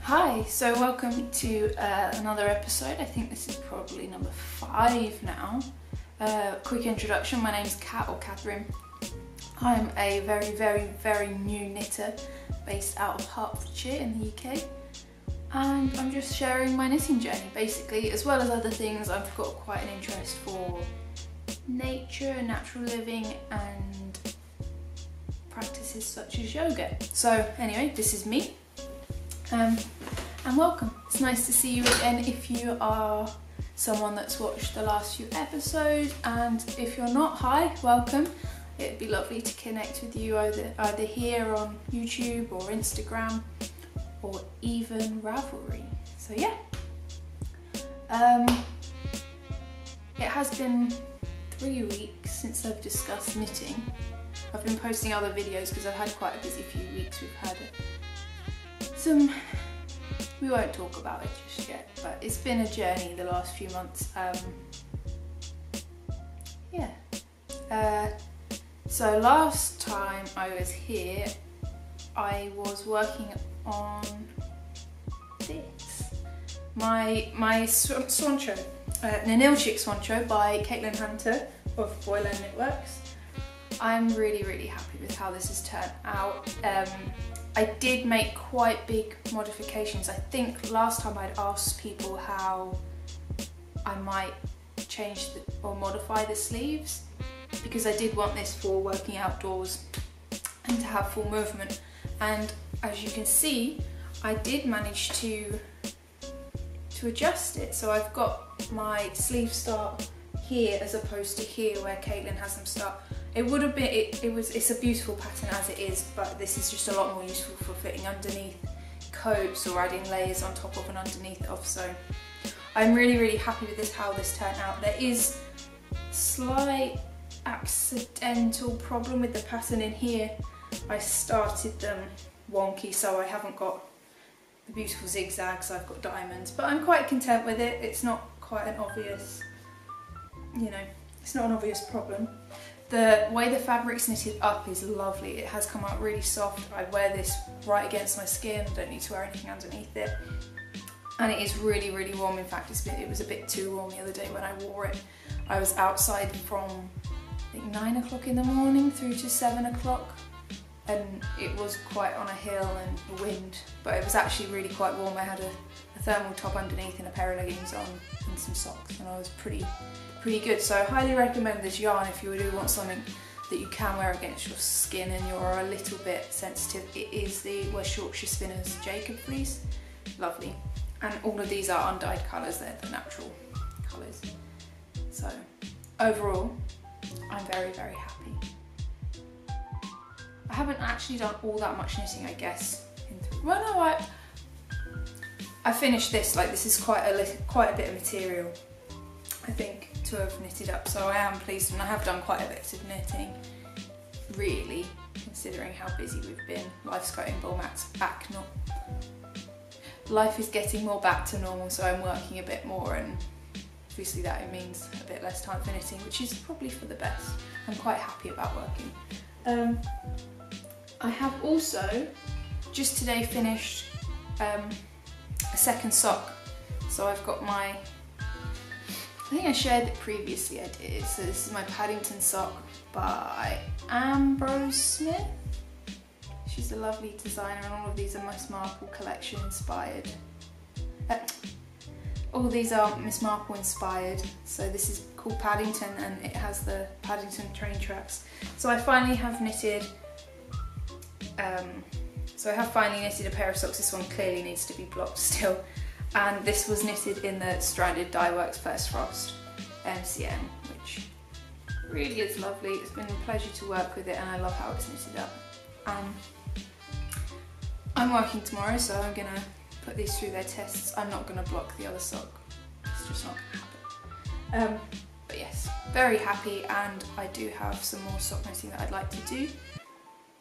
Hi, so welcome to another episode. I think this is probably number 5 now. Quick introduction, my name's Kat or Catherine. I'm a very new knitter based out of Hertfordshire in the UK. And I'm just sharing my knitting journey basically, as well as other things. I've got quite an interest for nature, natural living and practices such as yoga. So anyway, this is me. And welcome. It's nice to see you again if you are someone that's watched the last few episodes, and if you're not, hi, welcome. It'd be lovely to connect with you either here on YouTube or Instagram or even Ravelry. So yeah. It has been 3 weeks since I've discussed knitting. I've been posting other videos because I've had quite a busy few weeks. We've had we won't talk about it just yet, but it's been a journey the last few months. So last time I was here, I was working on this. My swancho, Ninilchikl swancho by Caitlin Hunter of Boyland Knitworks. I'm really happy with how this has turned out. I did make quite big modifications. I think last time I'd asked people how I might change or modify the sleeves, because I did want this for working outdoors and to have full movement. And as you can see, I did manage to adjust it. So I've got my sleeve start here as opposed to here where Caitlin has them start. It would have been, it's a beautiful pattern as it is, but this is just a lot more useful for fitting underneath coats or adding layers on top of and underneath of. So I'm really happy with this, how this turned out. There is slight accidental problem with the pattern in here. I started them wonky, so I haven't got the beautiful zigzags, I've got diamonds, but I'm quite content with it. It's not quite an obvious, it's not an obvious problem. The way the fabric's knitted up is lovely. It has come out really soft. I wear this right against my skin. I don't need to wear anything underneath it. And it is really warm. In fact, it was a bit too warm the other day when I wore it. I was outside from, I think, 9 o'clock in the morning through to 7 o'clock. And it was quite on a hill and wind, but it was actually really quite warm. I had a thermal top underneath and a pair of leggings on and some socks, and I was pretty good. So I highly recommend this yarn if you do want something that you can wear against your skin and you're a little bit sensitive. It is the West Yorkshire Spinners Jacob fleece. Lovely. And all of these are undyed colours, they're the natural colours. So overall, I'm very happy. I haven't actually done all that much knitting, I guess. Well, no, I finished this. Like, this is quite a bit of material, I think, to have knitted up. So I am pleased, and I have done quite a bit of knitting, really, considering how busy we've been. Life's getting more back. Life is getting more back to normal, so I'm working a bit more, and obviously that means a bit less time for knitting, which is probably for the best. I'm quite happy about working. I have also just today finished a second sock. So I've got my, I think I shared it previously, I did. So this is my Paddington sock by Ambrose Smith. She's a lovely designer, and all of these are Miss Marple collection inspired. All these are Miss Marple inspired. So this is called Paddington, and it has the Paddington train tracks. So I finally have knitted a pair of socks. This one clearly needs to be blocked still. And this was knitted in the Stranded Dye Works First Frost MCM, which really is lovely. It's been a pleasure to work with it, and I love how it's knitted up. I'm working tomorrow, so I'm gonna put these through their tests. I'm not gonna block the other sock. It's just not gonna happen. But yes, very happy, and I do have some more sock knitting that I'd like to do.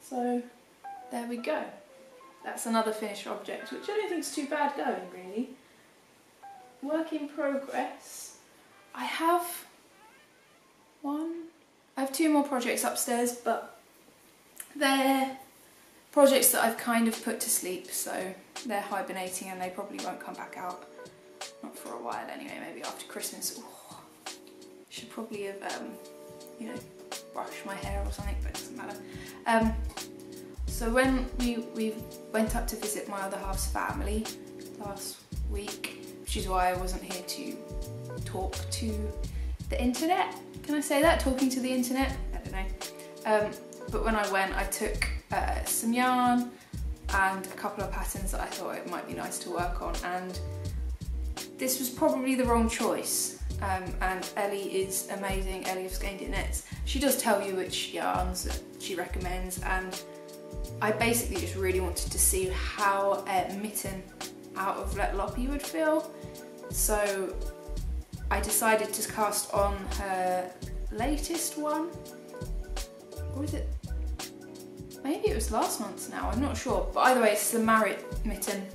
So there we go. That's another finished object, which I don't think is too bad going, really. Work in progress. I have 2 more projects upstairs, but they're projects that I've kind of put to sleep, so they're hibernating and they probably won't come back out. Not for a while anyway, maybe after Christmas. Oh, should probably have, you know, brushed my hair or something, but it doesn't matter. So when we went up to visit my other half's family last week, which is why I wasn't here to talk to the internet. Can I say that? Talking to the internet? I don't know. But when I went, I took some yarn and a couple of patterns that I thought it might be nice to work on, and this was probably the wrong choice. And Ellie is amazing, Ellie of Skein Knits. She does tell you which yarns that she recommends, and I basically just really wanted to see how a mitten out of Let Loppy would feel. So I decided to cast on her latest one. Or is it? Maybe it was last month's now, I'm not sure. But either way, it's the Marriott mitten.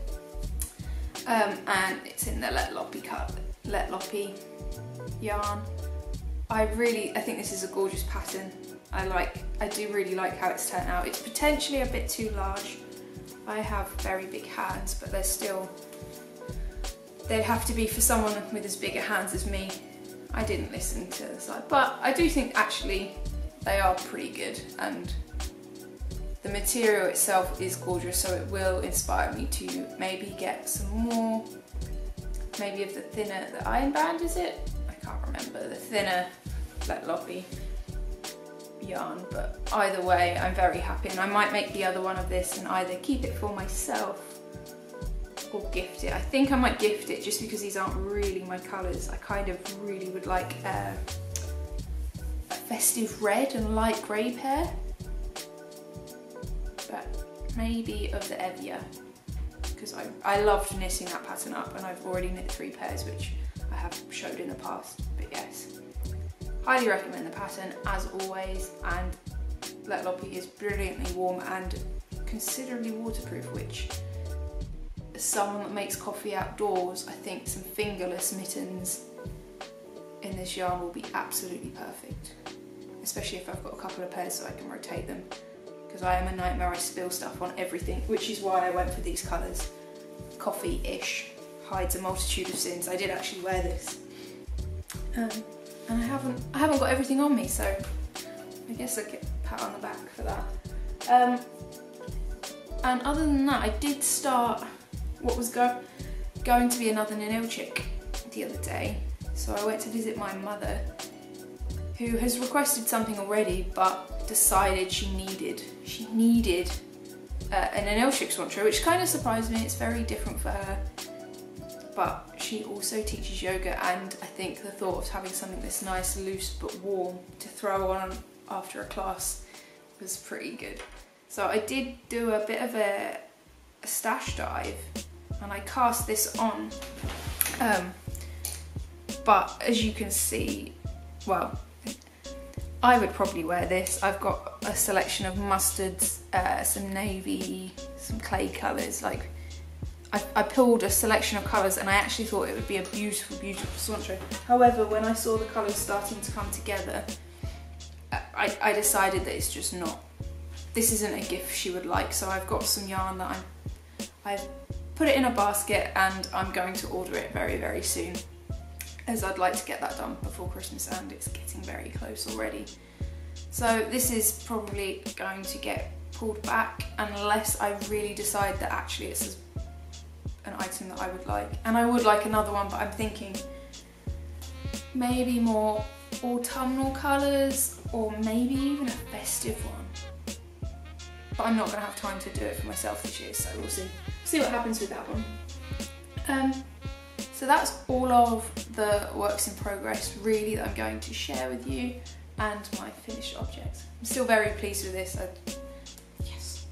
And it's in the Let Loppy yarn. I think this is a gorgeous pattern. I do really like how it's turned out. It's potentially a bit too large. I have very big hands, but they'd have to be for someone with as big hands as me. I didn't listen to the side, but I do think actually they are pretty good, and the material itself is gorgeous, so it will inspire me to maybe get some more, maybe of the thinner, the Iron Band, is it? I can't remember, the thinner Let Loppy yarn, but either way I'm very happy, and I might make the other one of this and either keep it for myself or gift it. I think I might gift it just because these aren't really my colours. I kind of really would like a festive red and light grey pair, but maybe of the Evia, because I loved knitting that pattern up, and I've already knit 3 pairs, which I have showed in the past, but yes. Highly recommend the pattern as always, and Let Loppy is brilliantly warm and considerably waterproof, which as someone that makes coffee outdoors, I think some fingerless mittens in this yarn will be absolutely perfect, especially if I've got a couple of pairs so I can rotate them, because I am a nightmare, I spill stuff on everything, which is why I went for these colours. Coffee-ish hides a multitude of sins. I did actually wear this. And I haven't got everything on me, so I guess I get a pat on the back for that. And other than that, I did start what was going to be another Ninilchikl the other day. So I went to visit my mother, who has requested something already, but decided she needed an Ninilchikl swantra, which kind of surprised me. It's very different for her. But she also teaches yoga, and I think the thought of having something this nice, loose but warm to throw on after a class was pretty good. So I did do a bit of a stash dive, and I cast this on. But as you can see, well, I would probably wear this. I've got a selection of mustards, some navy, some clay colours. Like, I pulled a selection of colours, and I actually thought it would be a beautiful, beautiful swantra. However, when I saw the colours starting to come together, I decided that it's just not, this isn't a gift she would like. So I've got some yarn that I've put it in a basket, and I'm going to order it very, very soon, as I'd like to get that done before Christmas, and it's getting very close already. So this is probably going to get pulled back unless I really decide that actually it's an item that I would like. And I would like another one, but I'm thinking maybe more autumnal colours, or maybe even a festive one. But I'm not going to have time to do it for myself this year, so we'll see what happens with that one. So that's all of the works in progress really that I'm going to share with you, and my finished objects. I'm still very pleased with this. Yes.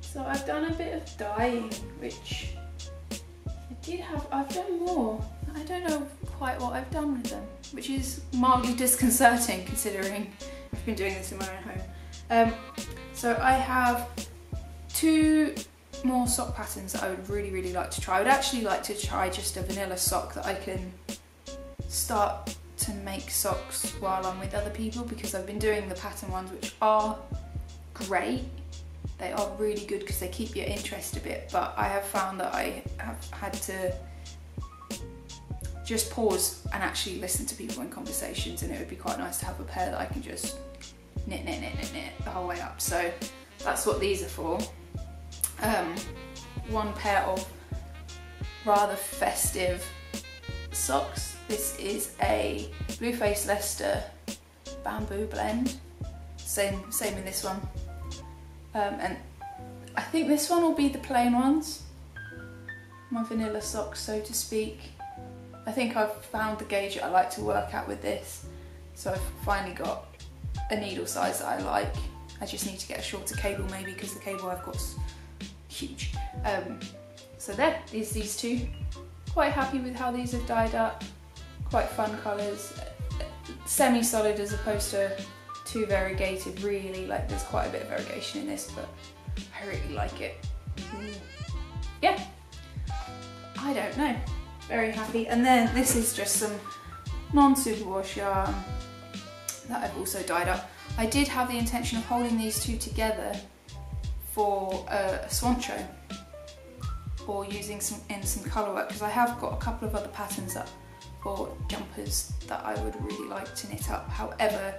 So I've done a bit of dyeing, which I've done more. I don't know quite what I've done with them, which is mildly disconcerting considering I've been doing this in my own home. So I have 2 more sock patterns that I would really, really like to try. I would actually like to try just a vanilla sock that I can start to make socks while I'm with other people, because I've been doing the pattern ones which are great. They are really good because they keep your interest a bit, but I have found that I have had to just pause and actually listen to people in conversations, and it would be quite nice to have a pair that I can just knit the whole way up. So that's what these are for. One pair of rather festive socks. This is a Blueface Leicester bamboo blend. Same in this one. And I think this one will be the plain ones. My vanilla socks, so to speak. I think I've found the gauge that I like to work at with this. So I've finally got a needle size that I like. I just need to get a shorter cable maybe, because the cable I've got is huge. So there is these two. Quite happy with how these have dyed up. Quite fun colours. Semi-solid as opposed to too variegated, really. Like, there's quite a bit of variegation in this, but I really like it. Yeah, I don't know. Very happy. And then this is just some non-superwash yarn that I've also dyed up. I did have the intention of holding these two together for a swancho, or using some colour work, because I have got a couple of other patterns up for jumpers that I would really like to knit up. However,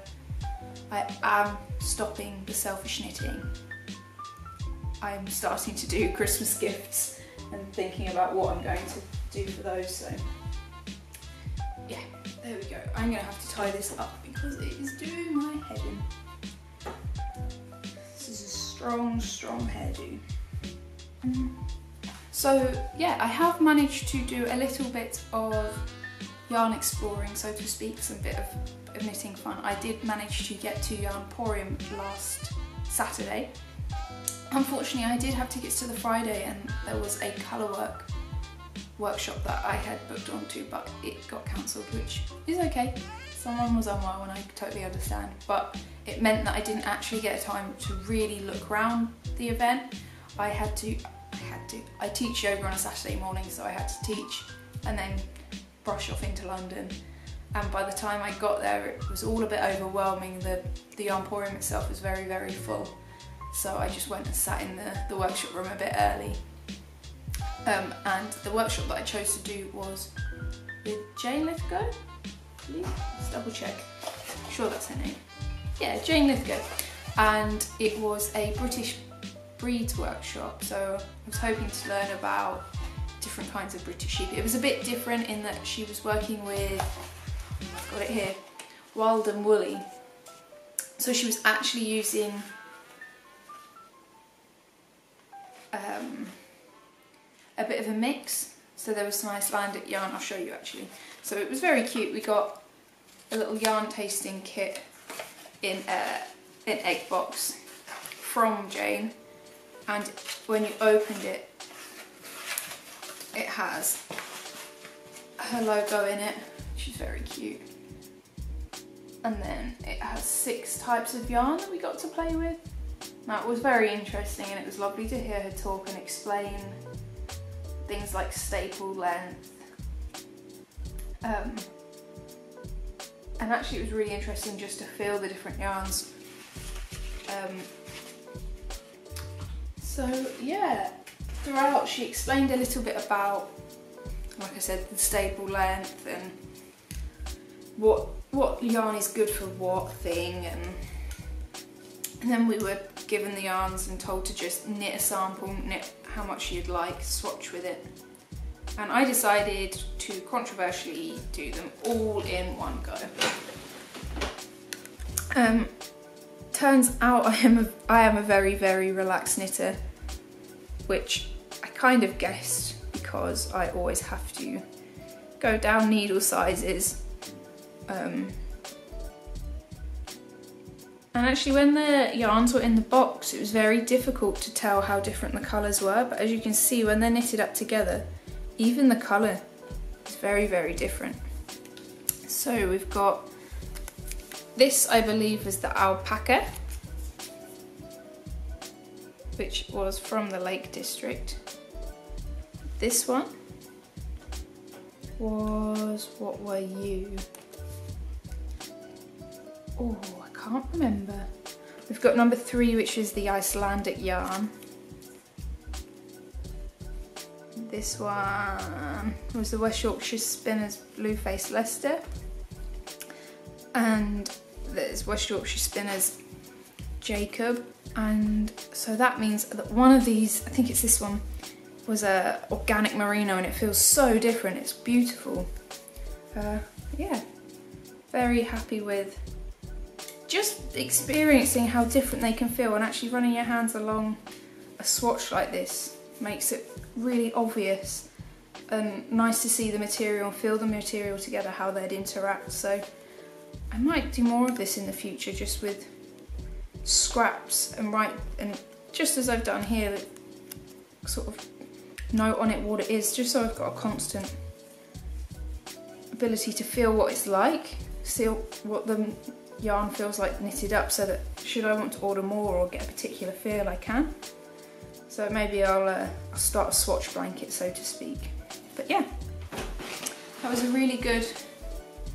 I am stopping the selfish knitting. I'm starting to do Christmas gifts and thinking about what I'm going to do for those, so yeah, there we go. I'm gonna have to tie this up because it is doing my head in. This is a strong hairdo. So yeah, I have managed to do a little bit of yarn exploring, so to speak, some bit of knitting fun. I did manage to get to Yarnporium last Saturday. Unfortunately, I did have tickets to the Friday, and there was a colour workshop that I had booked onto, but it got cancelled, which is okay. Someone was unwell and I totally understand, but it meant that I didn't actually get a time to really look around the event. I teach yoga on a Saturday morning, so I had to teach and then brush off into London. And by the time I got there, it was all a bit overwhelming. The Yarnporium itself was very, very full. So I just went and sat in the workshop room a bit early. And the workshop that I chose to do was with Jane Lithgow, let's double check. I'm sure that's her name. Yeah, Jane Lithgow. And it was a British breeds workshop, so I was hoping to learn about different kinds of British sheep. It was a bit different in that she was working with, I've got it here, Wild and Woolly. So she was actually using a bit of a mix. So there was some Icelandic yarn, I'll show you actually. So it was very cute. We got a little yarn tasting kit in an egg box from Jane, and when you opened it, it has her logo in it, which is very cute. And then it has 6 types of yarn that we got to play with. Now, it was very interesting, and it was lovely to hear her talk and explain things like staple length. And actually it was really interesting just to feel the different yarns. So yeah, throughout she explained a little bit about, like I said, the staple length and what yarn is good for what thing, and then we were given the yarns and told to just knit a sample, knit how much you'd like, swatch with it. And I decided to controversially do them all in one go. Turns out I am a very, very relaxed knitter, which I kind of guessed because I always have to go down needle sizes. And actually when the yarns were in the box, it was very difficult to tell how different the colours were, but as you can see, when they're knitted up together, even the colour is very, very different. So we've got this, I believe, was the alpaca, which was from the Lake District. This one was, what were you? Oh, I can't remember. We've got number 3, which is the Icelandic yarn. This one was the West Yorkshire Spinners Blueface Leicester. And there's West Yorkshire Spinners Jacob. And so that means that one of these, I think it's this one, was a organic merino, and it feels so different. It's beautiful. Yeah, very happy with just experiencing how different they can feel, and actually running your hands along a swatch like this makes it really obvious and nice to see the material and feel the material together, how they'd interact. So I might do more of this in the future, just with scraps and just as I've done here, sort of note on it what it is, just so I've got a constant ability to feel what it's like, feel what the yarn feels like knitted up, so that should I want to order more or get a particular feel, I can. So maybe I'll start a swatch blanket, so to speak. But yeah, that was a really good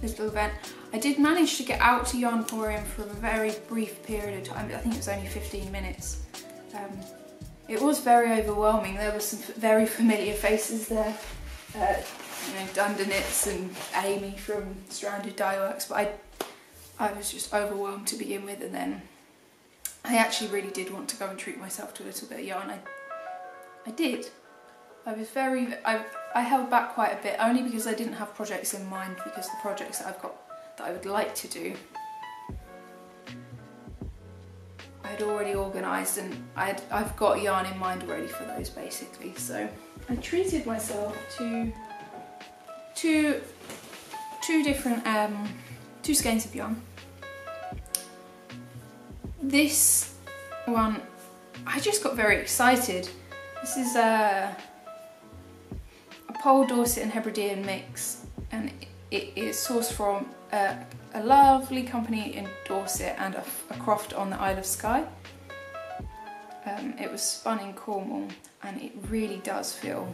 little event. I did manage to get out to Yarnporium for a very brief period of time. I think it was only 15 minutes. It was very overwhelming. There were some very familiar faces there. You know, Dundonitz and Amy from Stranded Dye Works, but I was just overwhelmed to begin with, and then I actually really did want to go and treat myself to a little bit of yarn. I did. I held back quite a bit, only because I didn't have projects in mind, because the projects that I've got that I would like to do, I'd already organised, and I've got yarn in mind already for those, basically. So I treated myself to two different two skeins of yarn. This one, I just got very excited. This is a Pole, Dorset and Hebridean mix, and it is sourced from a lovely company in Dorset and a croft on the Isle of Skye. It was spun in Cornwall, and it really does feel,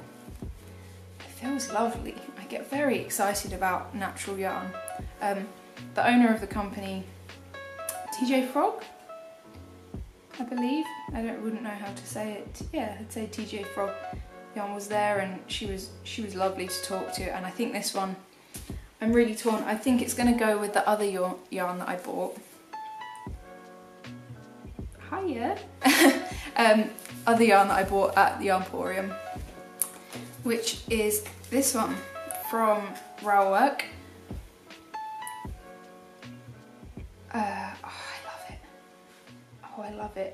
it feels lovely. I get very excited about natural yarn. The owner of the company, TJ Frog, I believe, wouldn't know how to say it. Yeah, I'd say TJ Frog yarn was there, and she was lovely to talk to. And I think this one, I'm really torn. I think it's going to go with the other yarn that I bought. Hiya! Other yarn that I bought at the Yarnporium, which is this one from Railwork. I love it.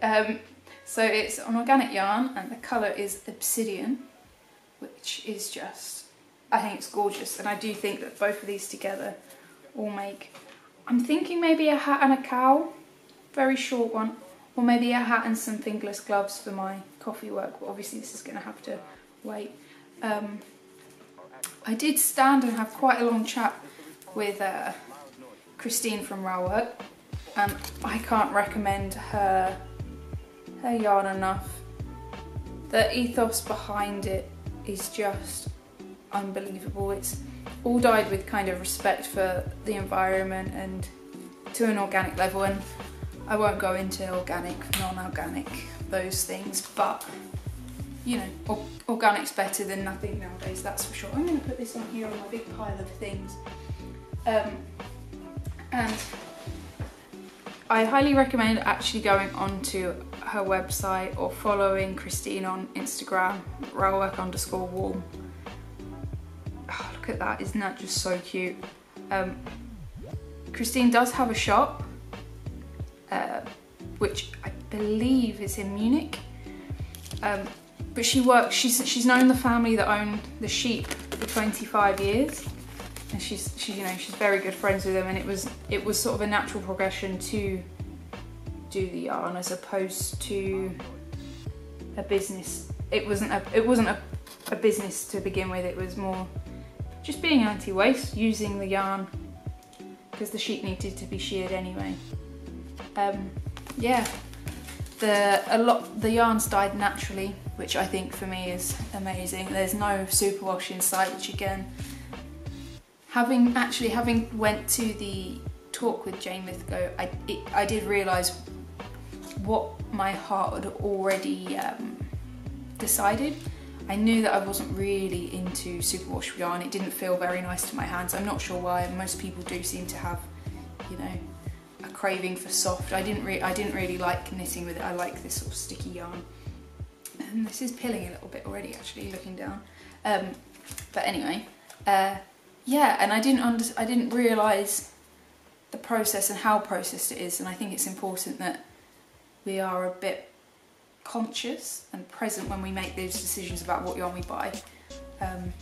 So it's an organic yarn, and the colour is Obsidian, which is just, I think it's gorgeous, and I do think that both of these together will make, I'm thinking maybe a hat and a cowl, very short one, or maybe a hat and some fingerless gloves for my coffee work, but obviously this is going to have to wait. I did stand and have quite a long chat with Christine from Railwork, and I can't recommend her yarn enough. The ethos behind it is just unbelievable. It's all dyed with kind of respect for the environment and to an organic level, and I won't go into organic, non-organic, those things, but you know, organic's better than nothing nowadays, that's for sure. I'm going to put this on here on my big pile of things. And I highly recommend actually going onto her website or following Christine on Instagram, railwork_wool. Oh, look at that, isn't that just so cute? Christine does have a shop, which I believe is in Munich. But she's known the family that owned the sheep for 25 years. And she's very good friends with them, and it was sort of a natural progression to do the yarn as opposed to a business. It wasn't a business to begin with. It was more just being anti-waste, using the yarn because the sheep needed to be sheared anyway. Yeah, the yarn's dyed naturally, which I think for me is amazing. There's no superwash in sight, which again, having went to the talk with Jane Lithgow, I did realise what my heart had already decided. I knew that I wasn't really into superwash yarn. It didn't feel very nice to my hands. I'm not sure why. Most people do seem to have, you know, a craving for soft. I didn't really like knitting with it. I like this sort of sticky yarn. And this is pilling a little bit already, actually, looking down. But anyway, yeah, and I didn't realise the process and how processed it is, and I think it's important that we are a bit conscious and present when we make those decisions about what yarn we buy. And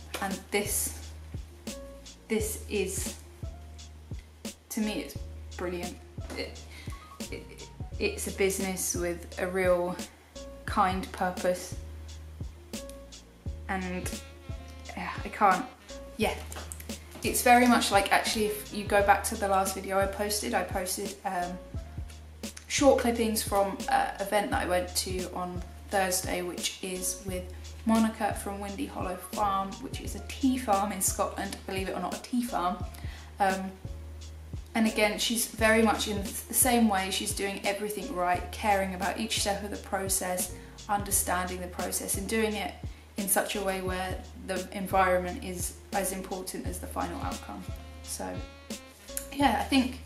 this is, to me, it's brilliant. It's a business with a real kind purpose, and it's very much like, actually, if you go back to the last video I posted short clippings from an event that I went to on Thursday, which is with Monica from Windy Hollow Farm, which is a tea farm in Scotland, believe it or not, a tea farm. And again, she's very much in the same way. She's doing everything right, caring about each step of the process, understanding the process, and doing it in such a way where the environment is as important as the final outcome. So yeah, I think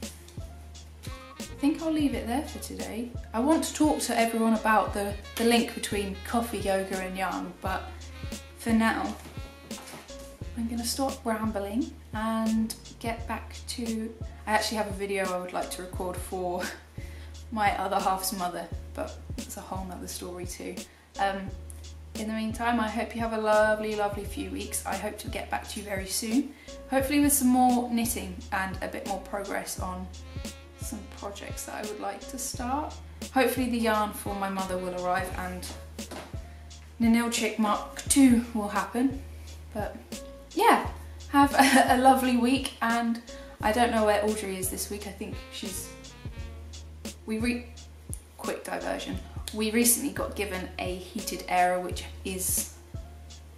I'll leave it there for today. I want to talk to everyone about the link between coffee, yoga and yarn, but for now I'm going to stop rambling and get back to... I actually have a video I would like to record for my other half's mother, but it's a whole nother story too. In the meantime, I hope you have a lovely, lovely few weeks. I hope to get back to you very soon, hopefully with some more knitting and a bit more progress on some projects that I would like to start. Hopefully the yarn for my mother will arrive and Ninilchikl Mark II will happen. But yeah, have a lovely week, and I don't know where Audrey is this week. I think she's... Quick diversion. We recently got given a heated area, which is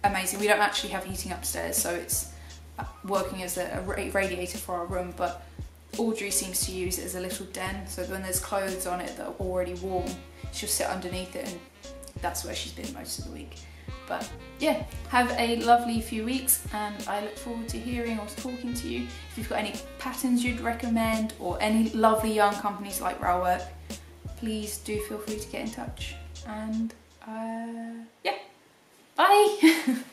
amazing. We don't actually have heating upstairs, so it's working as a radiator for our room, but Audrey seems to use it as a little den, so when there's clothes on it that are already warm, she'll sit underneath it, and that's where she's been most of the week. But yeah, have a lovely few weeks, and I look forward to hearing or talking to you. If you've got any patterns you'd recommend or any lovely yarn companies like Railwork, please do feel free to get in touch. And yeah, bye!